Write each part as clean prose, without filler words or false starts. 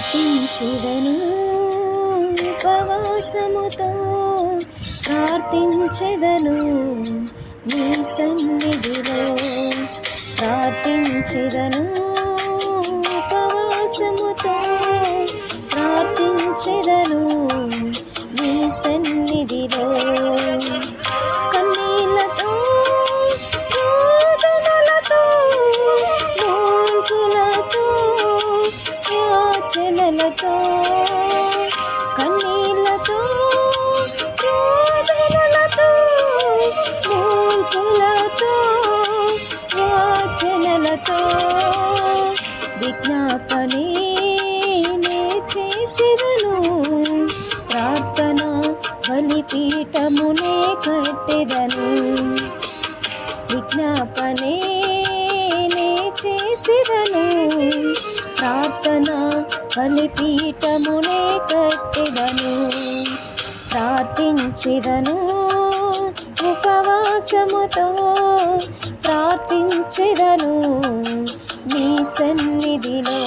ప్రార్థించెదను ఉపవాసముతో ప్రార్థించెదను నీ సన్నిధిలో ప్రార్థించెదను ఉపవాసముతో ప్రార్థించెదను నీ సన్నిధిలో కన్నీళ్లతో రోదనలతో మోంకులతో యాచనలతో కన్నీళ్లతో రోదనలతో మోంకులతో యాచనలతో విజ్ఞాపనే చేసెదను ప్రార్థన బలిపీఠమునే కట్టెదను విజ్ఞాపనే చేసెదను ప్రార్థన బలిపీఠమునే కట్టెదను ప్రార్థించెదను ఉపవాసముతో ప్రార్థించెదను నీ సన్నిధిలో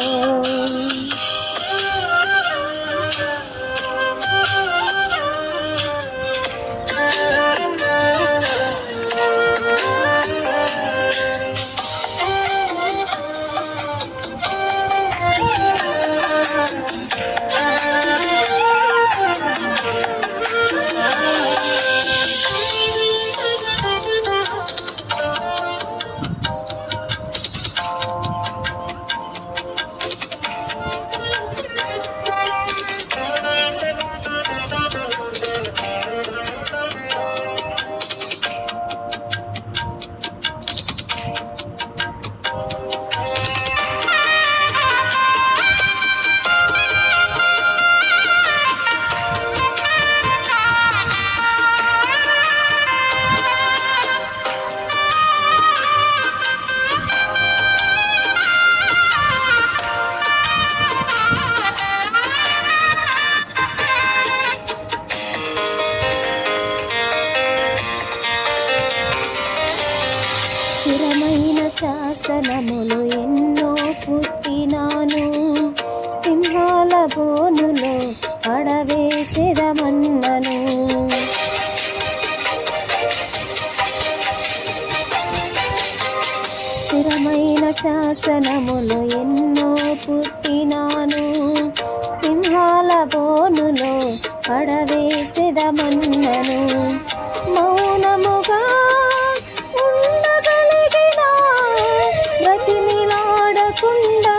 స్థిరమైన శాసనములు ఎన్నో పుట్టినాను సింహాల బోనులో పడవేసెదమన్నను స్థిరమైన శాసనములు ఎన్నో పుట్టినాను సింహాల బోనులో పడవేసెదమన్నను మౌనముగా బ్రతిమిలాడకుండా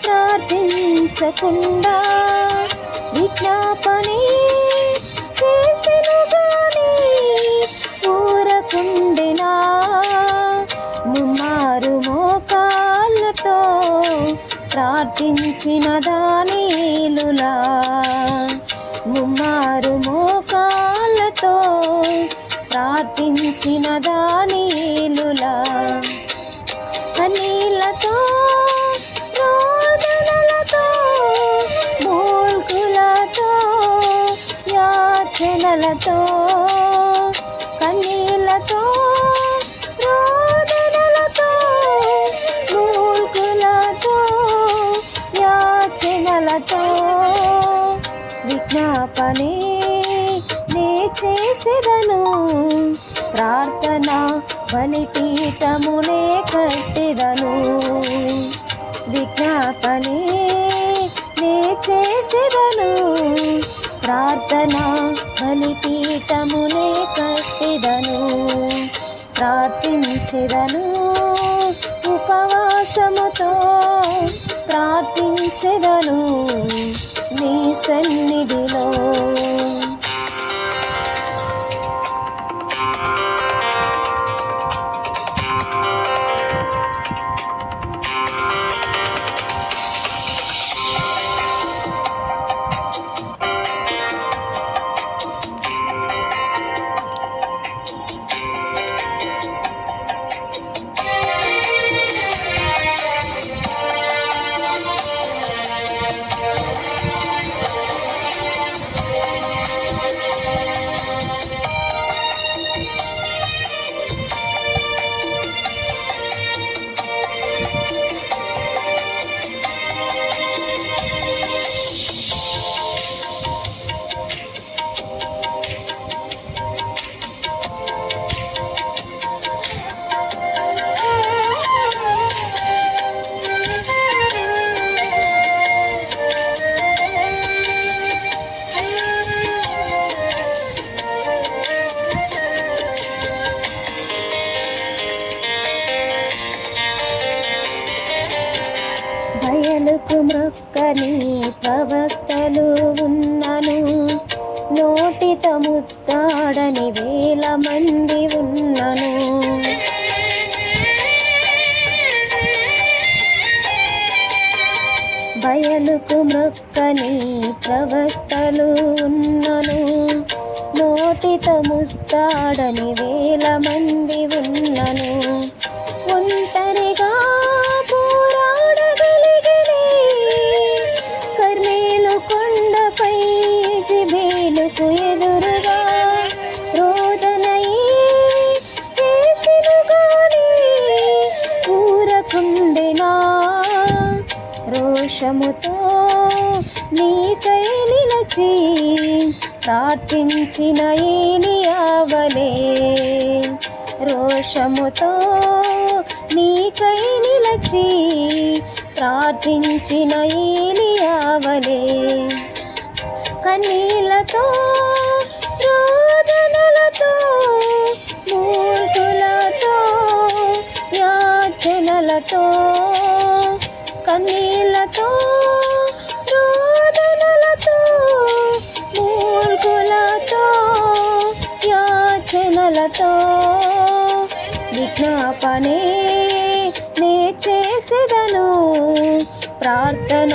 ప్రార్థించకుండా విజ్ఞాపనే చేసెను గాని ఊరకుండెనా ముమ్మారు మోకాళ్ళతో ప్రార్థించిన దానియేలులా ముమ్మారు మోకాళ్ళతో ప్రార్థించిన దానియేలులా కన్నీళ్లతో రోదనలతో మోల్కులతో యాచనలతో కన్నీళ్లతో రోదనలతో మోల్కులతో యాచనలతో విజ్ఞాపనే చేసెదను ప్రార్థన బలిపీఠమునే కట్టెదను విజ్ఞాపనే చేసెదను ప్రార్థన బలిపీఠమునే కట్టెదను ప్రార్థించెదను ఉపవాసముతో ప్రార్థించెదను నీ సన్నిధిలో బయలుకు మ్రొక్కని ప్రవక్తలు ఉన్నను, నోటితో ముత్తాడని 1000 మంది ఉన్నను. బయలుకు మ్రొక్కని ప్రవక్తలు ఉన్నను, నోటితో ముత్తాడని 1000 మంది ఉన్నను. ఒంటరిగా పోరాడగలిగినే కర్మేలు కొండపై జిబేలుకు ఎదురుగా రోదనయి చేసెను గాని ఊరకుండెనా. రోషముతో నీకై నిలచి ప్రార్థించిన ఏలియా వలె, రోషముతో నీకై నిలచి ప్రార్థించిన ఏలియా వలె, కన్నీళ్లతో రోదనలతో మూర్ఖులతో యాచనలతో, కన్నీళ్లతో రోదనలతో మూర్ఖులతో యాచనలతో విజ్ఞాపనే నే చేసెదను. ప్రార్థన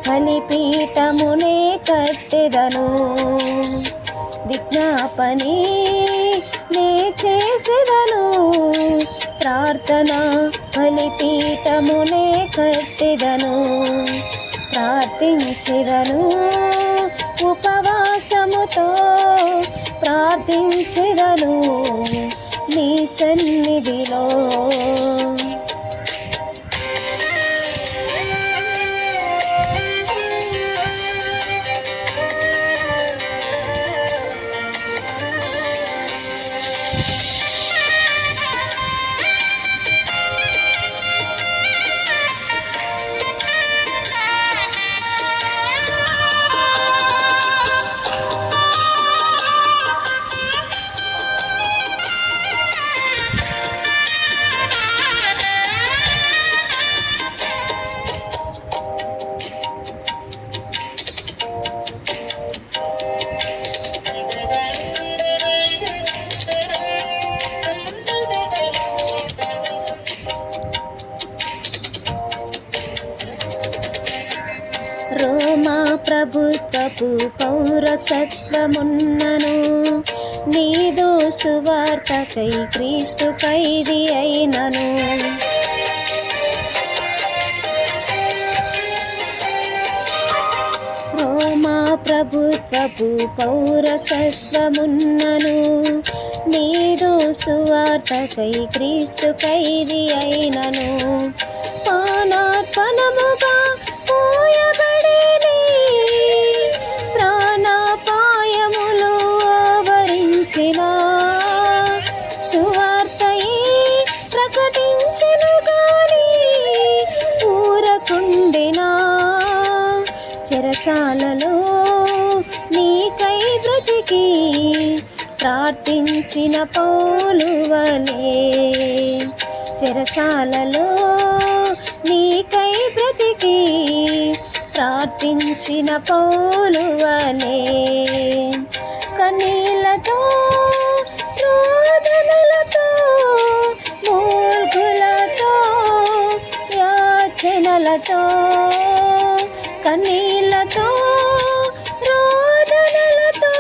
బలిపీఠమునే కట్టెదను. విజ్ఞాపనే నే చేసెదను. ప్రార్థన బలిపీఠమునే కట్టెదను. ప్రార్థించెదను ఉపవాసముతో, ప్రార్థించెదను నీ సన్నిధిలో. రోమా ప్రభుత్వపు పౌరసత్వమున్నను, నీదు సువార్తకై క్రీస్తు ఖైదీ అయినను. రోమా ప్రభుత్వపు పౌరసత్వమున్నను, నీదు సువార్తకై క్రీస్తు ఖైదీ అయినను. పానార్పణముగా పోయబడేని ప్రాణాపాయములు ఆవరించిన సువార్తయే ప్రకటించెను గాని ఊరకుండెనా. చెరసాలలో నీకై బ్రతికి ప్రార్థించిన పౌలు వలె, చెరసాలలో నీకై బ్రతికి ప్రార్థించిన పౌలు వలె, కన్నీళ్లతో రోదనలతో మూర్ఖులతో యాచనలతో, కన్నీళ్లతో రోదనలతో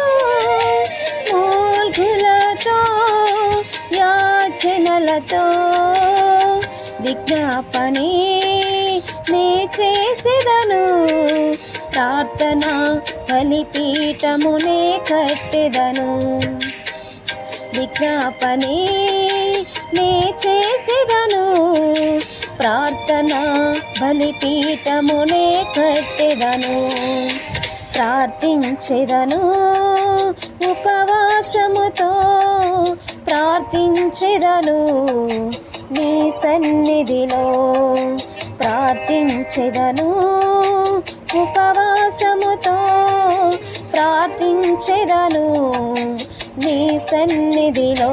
మూర్ఖులతో యాచనలతో విజ్ఞాపనే నే చేసెదను. ప్రార్థన బలిపీఠమునే కట్టెదను. విజ్ఞాపనే నే చేసెదను. ప్రార్థన బలిపీఠమునే కట్టెదను. ప్రార్థించెదను ఉపవాసముతో, ప్రార్థించెదను నీ సన్నిధిలో. ప్రార్థించెదను ఉపవాసముతో, ప్రార్థించెదను నీ సన్నిధిలో.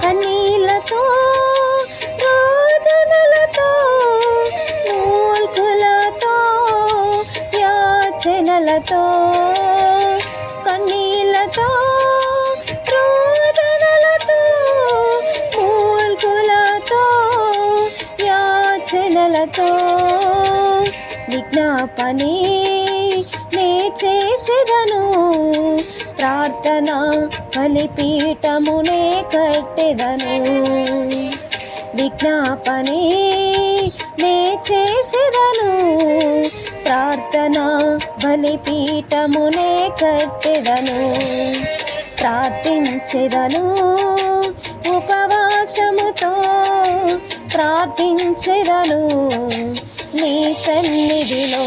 కన్నీళ్లతో రోదనలతో మూర్ఖుల దుఃఖములతో కన్నీళ్లతో రోదనలతో మూల్గులతో యాచనలతో విజ్ఞాపనే నే చేసెదను ప్రార్థన బలిపీఠమునే కట్టెదను విజ్ఞాపనే నే చేసెదను ప్రార్థన బలిపీఠమునే కట్టెదను ప్రార్థించెదను ఉపవాసముతో ప్రార్థించెదను నీ సన్నిధిలో